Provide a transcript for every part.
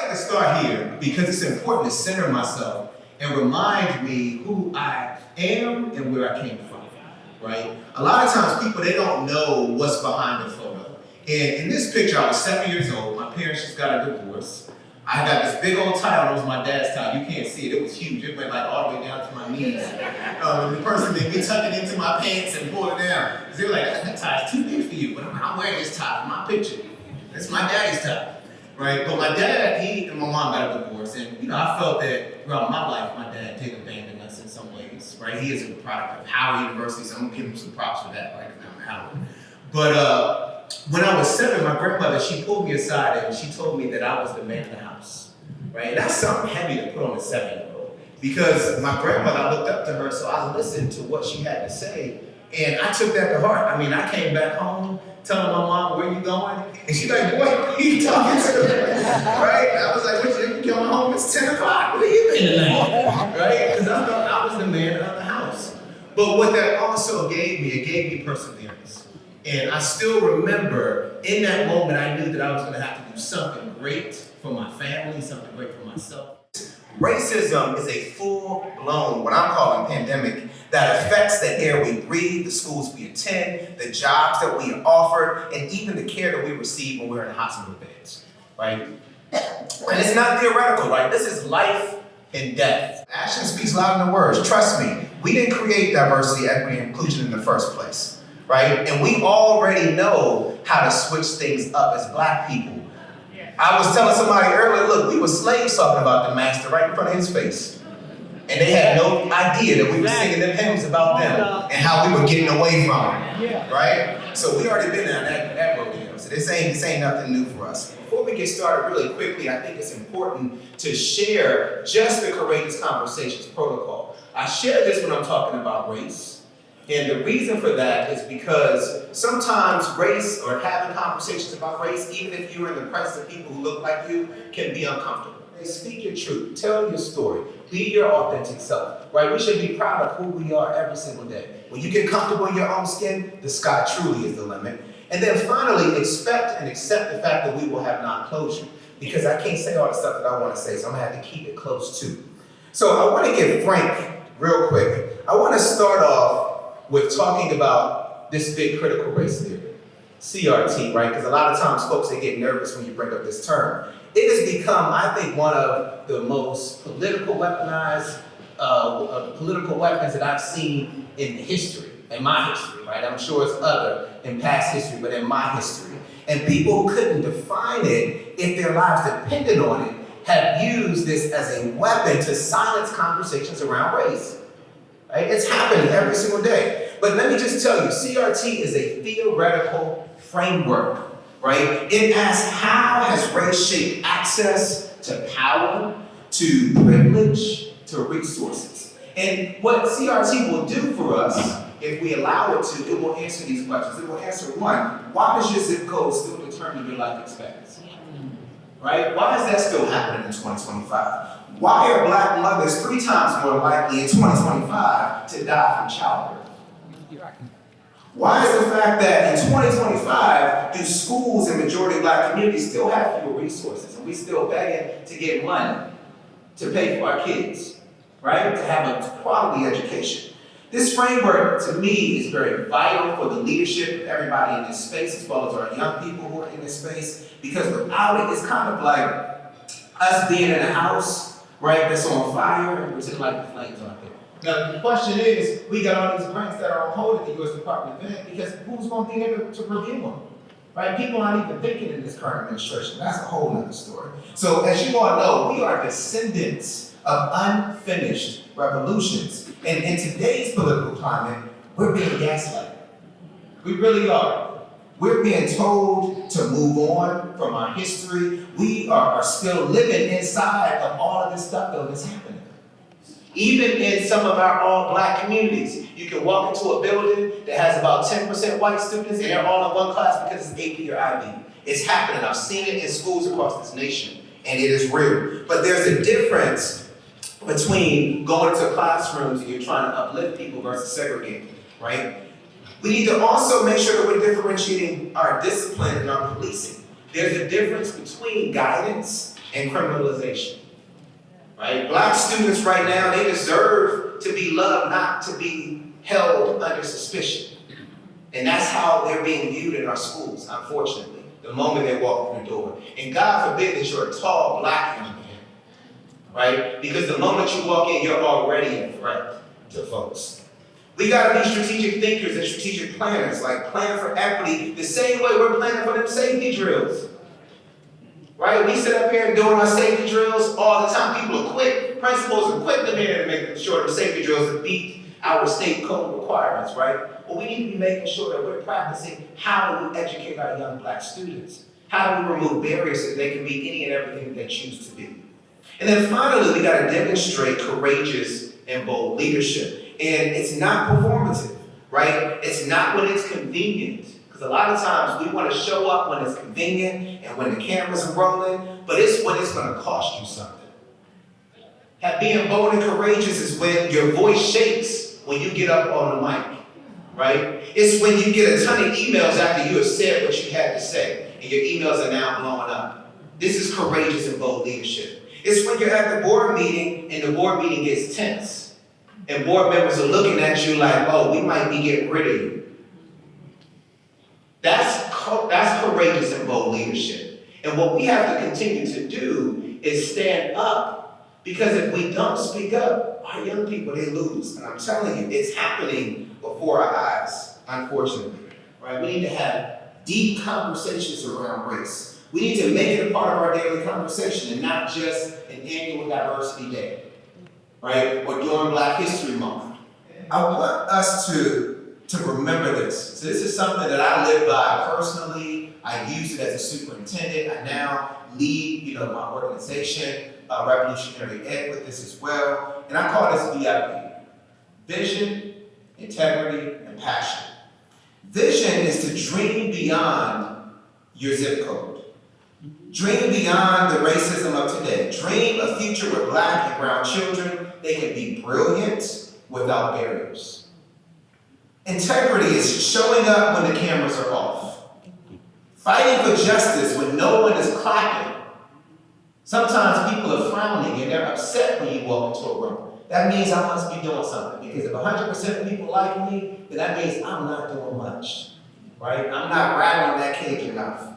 like to start here because it's important to center myself and remind me who I am and where I came from, right? A lot of times people, they don't know what's behind the photo. And in this picture, I was 7 years old. My parents just got a divorce. I got this big old tie on. It was my dad's tie. You can't see it. It was huge. It went like all the way down to my knees. The person made me tuck it into my pants and pull it down. Because they were like, that tie's too big for you. But I'm wearing this tie for my picture. That's my daddy's tie. Right? But my dad, he and my mom got a divorce. And I felt that throughout my life, my dad did abandon us in some ways. Right? He is a product of Howard University, so I'm gonna give him some props for that, right? Because I'm Howard. But when I was 7, my grandmother, she pulled me aside and she told me that I was the man of the house, right? And that's something heavy to put on a 7-year-old because my grandmother, I looked up to her, so I listened to what she had to say, and I took that to heart. I mean, I came back home telling my mom, where you going? And she's like, boy, who are you talking to? Right? I was like, what you coming home? It's 10 o'clock. Where you been tonight? Right? Because I thought I was the man of the house. But what that also gave me, it gave me perseverance. And I still remember in that moment, I knew that I was going to have to do something great for my family, something great for myself. Racism is a full-blown, what I'm calling pandemic, that affects the air we breathe, the schools we attend, the jobs that we are offered, and even the care that we receive when we're in hospital beds, right? And it's not theoretical, right? This is life and death. Action speaks louder than words. Trust me, we didn't create diversity, equity, and inclusion in the first place. Right? And we already know how to switch things up as Black people. I was telling somebody earlier, look, we were slaves talking about the master right in front of his face. And they had no idea that we were singing them hymns about them and how we were getting away from them. Right? So we already been down that rodeo. So this ain't nothing new for us. Before we get started really quickly, I think it's important to share just the Courageous Conversations protocol. I share this when I'm talking about race. And the reason for that is because sometimes race or having conversations about race, even if you're in the presence of people who look like you, can be uncomfortable. Speak your truth, tell your story, be your authentic self, right? We should be proud of who we are every single day. When you get comfortable in your own skin, the sky truly is the limit. And then finally, expect and accept the fact that we will have non-closure, because I can't say all the stuff that I want to say, so I'm gonna have to keep it close too. So I want to get frank real quick. I want to start off with talking about this big critical race theory, CRT, right? Because a lot of times folks, they get nervous when you bring up this term. It has become, I think, one of the most political weaponized political weapons that I've seen in history, in my history, right? I'm sure it's other in past history, but in my history. And people who couldn't define it if their lives depended on it have used this as a weapon to silence conversations around race. Right? It's happening every single day. But let me just tell you, CRT is a theoretical framework, right? It asks, how has race shaped access to power, to privilege, to resources? And what CRT will do for us, if we allow it to, it will answer these questions. It will answer one, why does your zip code still determine your life expectancy? Right? Why is that still happening in 2025? Why are Black mothers 3 times more likely in 2025 to die from childbirth? Why is the fact that in 2025, do schools in majority Black communities still have fewer resources and we still begging to get money to pay for our kids, right? To have a quality education. This framework, to me, is very vital for the leadership of everybody in this space, as well as our young people who are in this space, because without it, it's kind of like us being in a house, right, that's on fire and pretending like the flames aren't there. Now, the question is, we got all these grants that are on hold at the U.S. Department of Ed, because who's going to be able to review them? Right? People aren't even thinking in this current administration. That's a whole nother story. So, as you all know, we are descendants of unfinished revolutions. And in today's political climate, we're being gaslighted. We really are. We're being told to move on from our history. We are still living inside of all of this stuff, though, that's happening. Even in some of our all-Black communities, you can walk into a building that has about 10% white students, and they're all in one class because it's AP or IB. It's happening. I've seen it in schools across this nation, and it is real. But there's a difference between going to classrooms and you're trying to uplift people versus segregate them, right? We need to also make sure that we're differentiating our discipline and our policing. There's a difference between guidance and criminalization. Right? Black students right now, they deserve to be loved, not to be held under suspicion. And that's how they're being viewed in our schools, unfortunately, the moment they walk through the door. And God forbid that you're a tall black young man, right? Because the moment you walk in, you're already a threat to folks. We gotta be strategic thinkers and strategic planners, like plan for equity the same way we're planning for them safety drills. Right? We sit up here and doing our safety drills all the time. People equip, principals equip them here to make sure the safety drills meet our state code requirements, right? Well, we need to be making sure that we're practicing how do we educate our young black students? How do we remove barriers so that they can be any and everything that they choose to be? And then finally, we got to demonstrate courageous and bold leadership. And it's not performative, right? It's not when it's convenient. Because a lot of times we want to show up when it's convenient and when the cameras are rolling, but it's when it's going to cost you something. Being bold and courageous is when your voice shakes when you get up on the mic, right? It's when you get a ton of emails after you have said what you had to say, and your emails are now blowing up. This is courageous and bold leadership. It's when you're at the board meeting and the board meeting gets tense, and board members are looking at you like, oh, we might be getting rid of you. That's courageous and bold leadership. And what we have to continue to do is stand up, because if we don't speak up, our young people, they lose. And I'm telling you, it's happening before our eyes, unfortunately. Right? We need to have deep conversations around race. We need to make it a part of our daily conversation and not just an annual diversity day, right? Or during Black History Month. I want us to remember this. So this is something that I live by personally. I use it as a superintendent. I now lead, my organization, Revolutionary Ed, with this as well. And I call this VIP. Vision, integrity, and passion. Vision is to dream beyond your zip code. Dream beyond the racism of today. Dream a future where Black and brown children, they can be brilliant without barriers. Integrity is showing up when the cameras are off. Fighting for justice when no one is clapping. Sometimes people are frowning and they're upset when you walk into a room. That means I must be doing something, because if 100% of people like me, then that means I'm not doing much, right? I'm not rattling that cage enough.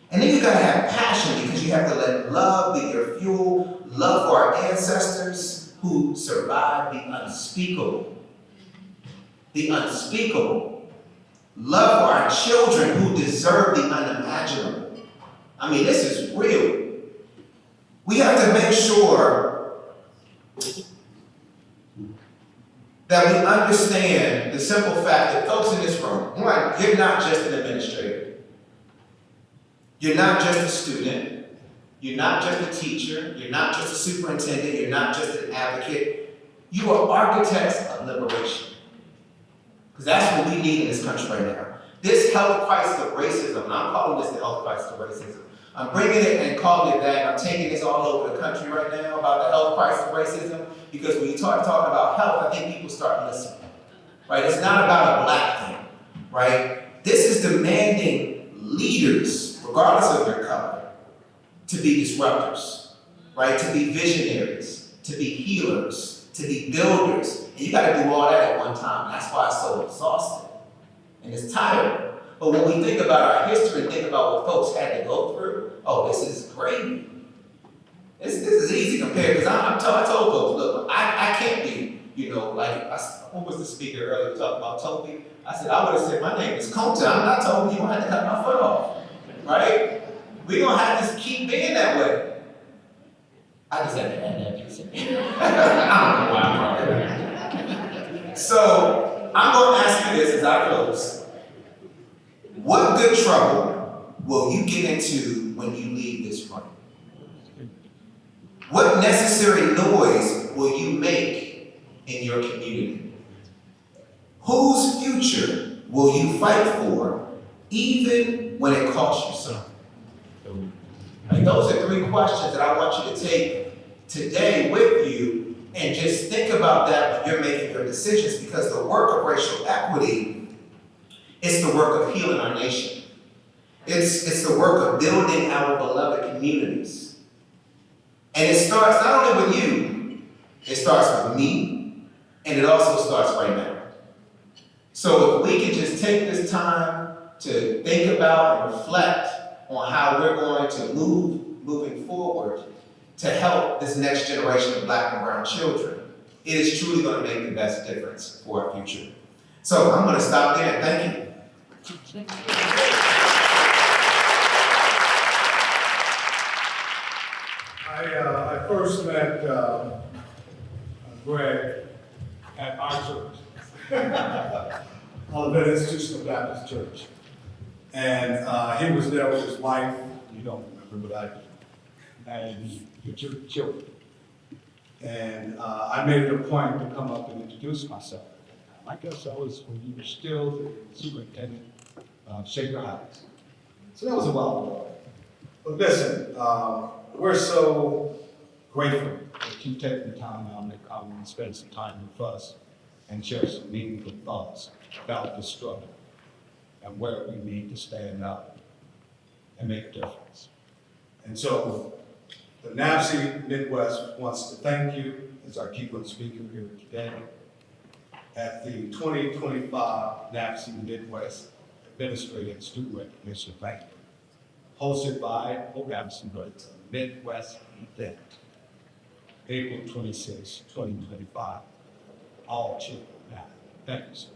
And then you gotta have passion, because you have to let love be your fuel, love for our ancestors who survived the unspeakable. The unspeakable. Love for our children who deserve the unimaginable. I mean, this is real. We have to make sure that we understand the simple fact that folks in this room, one, you're not just an administrator. You're not just a student. You're not just a teacher. You're not just a superintendent. You're not just an advocate. You are architects of liberation. Because that's what we need in this country right now. This health crisis of racism, and I'm calling this the health crisis of racism. I'm bringing it and calling it that. I'm taking this all over the country right now about the health crisis of racism, because when you start talking about health, I think people start listening. Right? It's not about a Black thing. Right? This is demanding leaders, regardless of their color, to be disruptors. Right? To be visionaries, to be healers, to be builders. And you got to do all that at one time. That's why it's so exhausting. And it's tiring. But when we think about our history and think about what folks had to go through, oh, this is great. This is easy compared, because I told folks, look, I can't be, who was the speaker earlier talking about Toby? I said, I would have said, my name is Conta. I'm not Toby, you're going to have to cut my foot off, right? We're going to have to keep being that way. I just had to add that piece. I don't know why I'm wrong. So, I'm going to ask you this as I close. What good trouble will you get into when you leave this room? What necessary noise will you make in your community? Whose future will you fight for, even when it costs you something? Like, those are three questions that I want you to take today with you and just think about that when you're making your decisions, because the work of racial equity is the work of healing our nation. It's the work of building our beloved communities. And it starts not only with you, it starts with me, and it also starts right now. So if we can just take this time to think about and reflect on how we're going to moving forward to help this next generation of Black and brown children, it is truly going to make the best difference for our future. So I'm going to stop there. Thank you. I first met Greg at our church, Olivet Institutional Baptist Church. And he was there with his wife, you don't remember, but I do, and the children. And I made it a point to come up and introduce myself. I guess I was when you were still the superintendent of Shaker Heights. So that was a while ago. But listen, we're so grateful that you take the time out to come and spend some time with us and share some meaningful thoughts about the struggle and where we need to stand up and make a difference. And so the NABSE Midwest wants to thank you as our keynote speaker here today at the 2025 NABSE Midwest Administrative Student Recognition Banquet, hosted by NABSE Midwest event, April 26, 2025. All children matter. Thank you, sir.